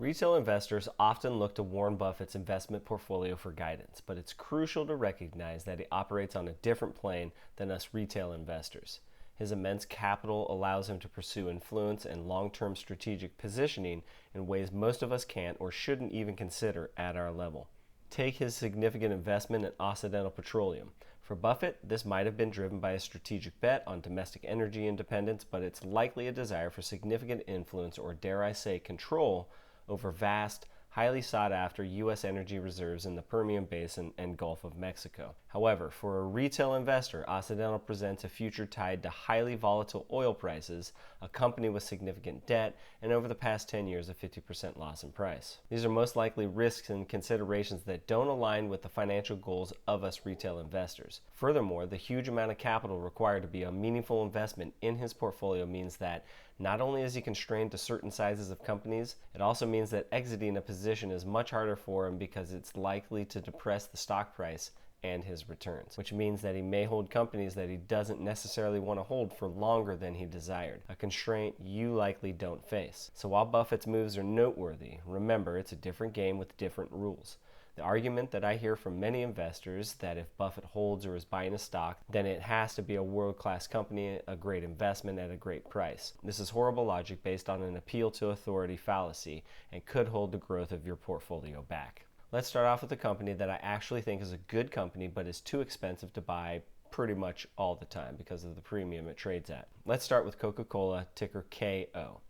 Retail investors often look to Warren Buffett's investment portfolio for guidance, but it's crucial to recognize that he operates on a different plane than us retail investors. His immense capital allows him to pursue influence and long-term strategic positioning in ways most of us can't or shouldn't even consider at our level. Take his significant investment in Occidental Petroleum. For Buffett, this might have been driven by a strategic bet on domestic energy independence, but it's likely a desire for significant influence, or dare I say control, over vast, highly sought-after U.S. energy reserves in the Permian Basin and Gulf of Mexico. However, for a retail investor, Occidental presents a future tied to highly volatile oil prices, a company with significant debt, and over the past 10 years, a 50% loss in price. These are most likely risks and considerations that don't align with the financial goals of us retail investors. Furthermore, the huge amount of capital required to be a meaningful investment in his portfolio means that not only is he constrained to certain sizes of companies, it also means that exiting a position is much harder for him because it's likely to depress the stock price and his returns, which means that he may hold companies that he doesn't necessarily want to hold for longer than he desired, a constraint you likely don't face. So while Buffett's moves are noteworthy, remember it's a different game with different rules. The argument that I hear from many investors that if Buffett holds or is buying a stock, then it has to be a world-class company, a great investment at a great price. This is horrible logic based on an appeal to authority fallacy and could hold the growth of your portfolio back. Let's start off with a company that I actually think is a good company but is too expensive to buy pretty much all the time because of the premium it trades at. Let's start with Coca-Cola, ticker KO.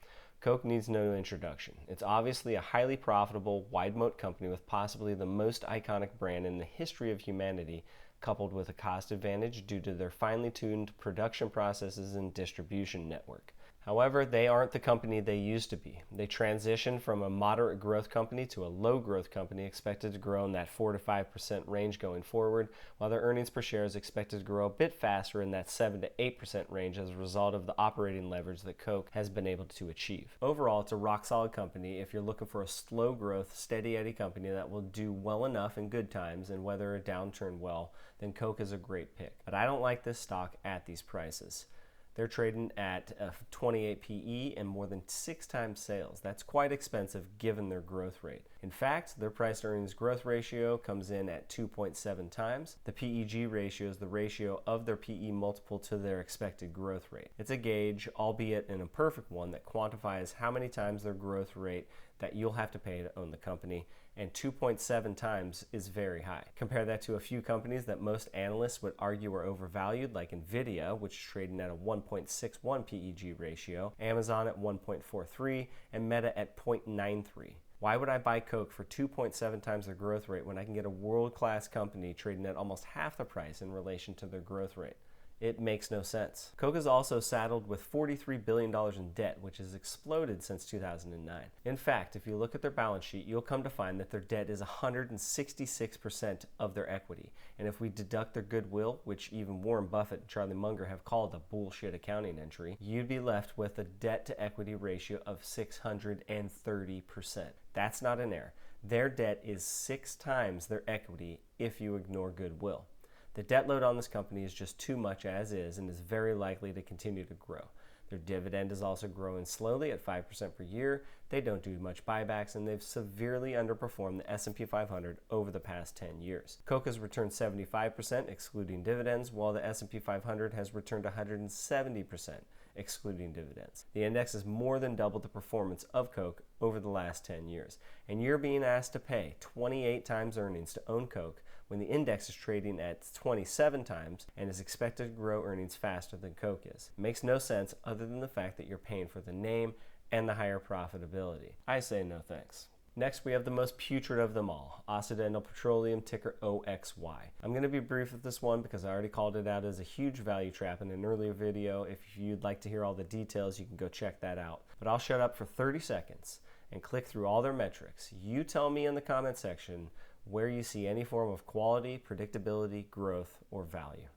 Coke needs no introduction. It's obviously a highly profitable, wide-moat company with possibly the most iconic brand in the history of humanity, coupled with a cost advantage due to their finely tuned production processes and distribution network. However, they aren't the company they used to be. They transitioned from a moderate growth company to a low growth company expected to grow in that 4 to 5% range going forward, while their earnings per share is expected to grow a bit faster in that 7 to 8% range as a result of the operating leverage that Coke has been able to achieve. Overall, it's a rock solid company if you're looking for a slow growth, steady Eddie company that will do well enough in good times and weather a downturn well, then Coke is a great pick. But I don't like this stock at these prices. They're trading at a 28 PE and more than 6 times sales. That's quite expensive given their growth rate. In fact, their price to earnings growth ratio comes in at 2.7 times. The PEG ratio is the ratio of their PE multiple to their expected growth rate. It's a gauge, albeit an imperfect one, that quantifies how many times their growth rate that you'll have to pay to own the company, and 2.7 times is very high. Compare that to a few companies that most analysts would argue are overvalued, like Nvidia, which is trading at a 1.61 PEG ratio, Amazon at 1.43, and Meta at 0.93. Why would I buy Coke for 2.7 times their growth rate when I can get a world-class company trading at almost half the price in relation to their growth rate? It makes no sense. Coke is also saddled with $43 billion in debt, which has exploded since 2009. In fact, if you look at their balance sheet, you'll come to find that their debt is 166% of their equity. And if we deduct their goodwill, which even Warren Buffett and Charlie Munger have called a bullshit accounting entry, you'd be left with a debt-to-equity ratio of 630%. That's not an error. Their debt is 6 times their equity if you ignore goodwill. The debt load on this company is just too much as is and is very likely to continue to grow. Their dividend is also growing slowly at 5% per year. They don't do much buybacks, and they've severely underperformed the S&P 500 over the past 10 years. Coke has returned 75% excluding dividends, while the S&P 500 has returned 170% excluding dividends. The index has more than doubled the performance of Coke over the last 10 years, and you're being asked to pay 28 times earnings to own Coke when the index is trading at 27 times and is expected to grow earnings faster than Coke is. It makes no sense other than the fact that you're paying for the name and the higher profitability. I say no thanks. Next, we have the most putrid of them all, Occidental Petroleum, ticker OXY. I'm going to be brief with this one because I already called it out as a huge value trap in an earlier video. If you'd like to hear all the details, you can go check that out. But I'll shut up for 30 seconds and click through all their metrics. You tell me in the comment section where you see any form of quality, predictability, growth, or value.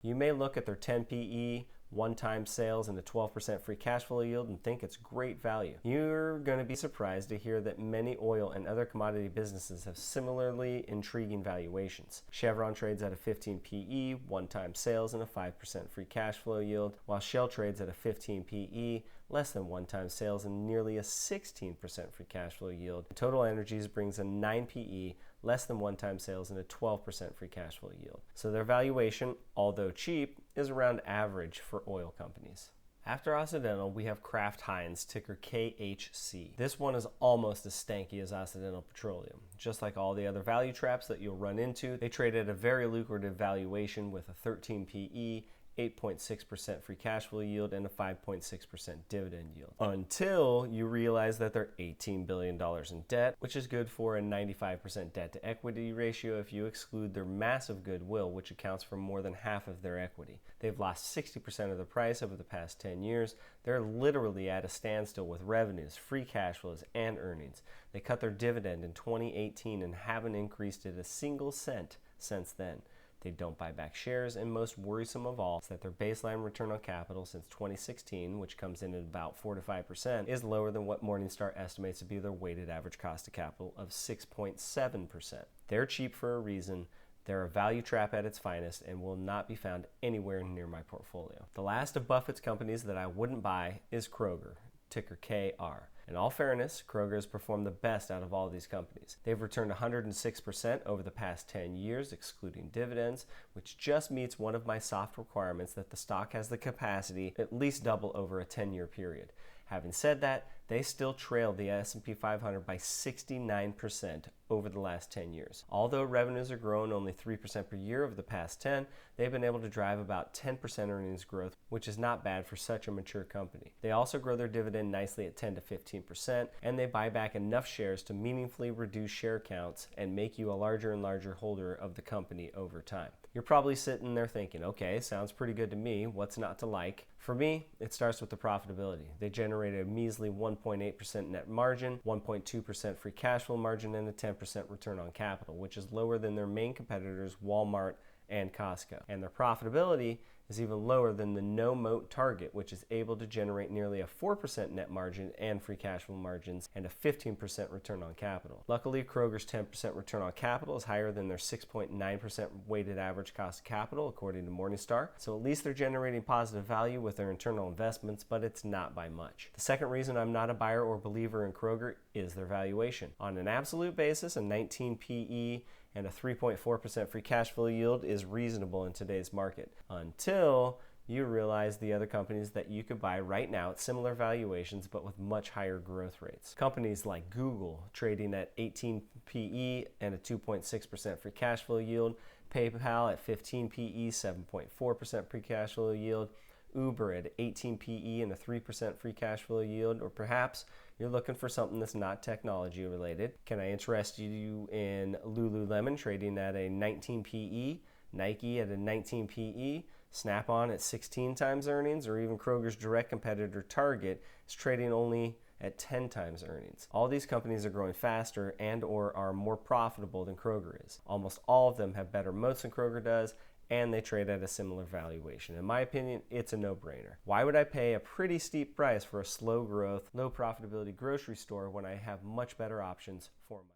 You may look at their 10 PE, one-time sales and a 12% free cash flow yield and think it's great value. You're going to be surprised to hear that many oil and other commodity businesses have similarly intriguing valuations. Chevron trades at a 15 PE, one-time sales and a 5% free cash flow yield, while Shell trades at a 15 PE, less than one-time sales and nearly a 16% free cash flow yield. Total Energies brings a 9 PE, less than one-time sales and a 12% free cash flow yield. So their valuation, although cheap, is around average for oil companies. After Occidental, we have Kraft Heinz, ticker KHC. This one is almost as stanky as Occidental Petroleum. Just like all the other value traps that you'll run into, they trade at a very lucrative valuation with a 13 PE, 8.6% free cash flow yield, and a 5.6% dividend yield. Until you realize that they're $18 billion in debt, which is good for a 95% debt to equity ratio if you exclude their massive goodwill, which accounts for more than half of their equity. They've lost 60% of the price over the past 10 years. They're literally at a standstill with revenues, free cash flows, and earnings. They cut their dividend in 2018 and haven't increased it a single cent since then. They don't buy back shares, and most worrisome of all is that their baseline return on capital since 2016, which comes in at about 4 to 5%, is lower than what Morningstar estimates to be their weighted average cost of capital of 6.7%. They're cheap for a reason. They're a value trap at its finest and will not be found anywhere near my portfolio. The last of Buffett's companies that I wouldn't buy is Kroger, ticker KR. In all fairness, Kroger has performed the best out of all of these companies. They've returned 106% over the past 10 years, excluding dividends, which just meets one of my soft requirements that the stock has the capacity at least double over a 10-year period. Having said that, they still trail the S&P 500 by 69% over the last 10 years. Although revenues are growing only 3% per year over the past 10, they've been able to drive about 10% earnings growth, which is not bad for such a mature company. They also grow their dividend nicely at 10 to 15%, and they buy back enough shares to meaningfully reduce share counts and make you a larger and larger holder of the company over time. You're probably sitting there thinking, okay, sounds pretty good to me, what's not to like? For me, it starts with the profitability. They generated a measly 1.8% net margin, 1.2% free cash flow margin, and a 10% return on capital, which is lower than their main competitors, Walmart and Costco. And their profitability is even lower than the no-moat target, which is able to generate nearly a 4% net margin and free cash flow margins and a 15% return on capital. Luckily, Kroger's 10% return on capital is higher than their 6.9% weighted average cost of capital, according to Morningstar. So at least they're generating positive value with their internal investments, but it's not by much. The second reason I'm not a buyer or believer in Kroger is their valuation. On an absolute basis, a 19 PE and a 3.4% free cash flow yield is reasonable in today's market, until you realize the other companies that you could buy right now at similar valuations but with much higher growth rates. Companies like Google, trading at 18 PE and a 2.6% free cash flow yield, PayPal at 15 PE, 7.4% free cash flow yield, Uber at 18 PE and a 3% free cash flow yield, or perhaps you're looking for something that's not technology related. Can I interest you in Lululemon trading at a 19 PE, Nike at a 19 PE, Snap-on at 16 times earnings, or even Kroger's direct competitor Target is trading only at 10 times earnings. All these companies are growing faster and or are more profitable than Kroger is. Almost all of them have better moats than Kroger does, and they trade at a similar valuation. In my opinion, it's a no-brainer. Why would I pay a pretty steep price for a slow growth, low profitability grocery store when I have much better options for my money?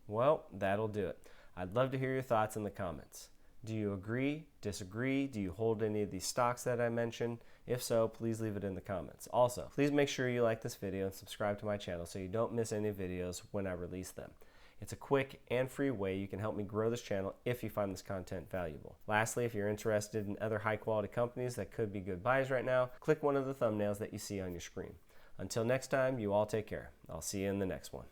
Well, that'll do it. I'd love to hear your thoughts in the comments. Do you agree, disagree? Do you hold any of these stocks that I mentioned? If so, please leave it in the comments. Also, please make sure you like this video and subscribe to my channel so you don't miss any videos when I release them. It's a quick and free way you can help me grow this channel if you find this content valuable. Lastly, if you're interested in other high quality companies that could be good buys right now, click one of the thumbnails that you see on your screen. Until next time, you all take care. I'll see you in the next one.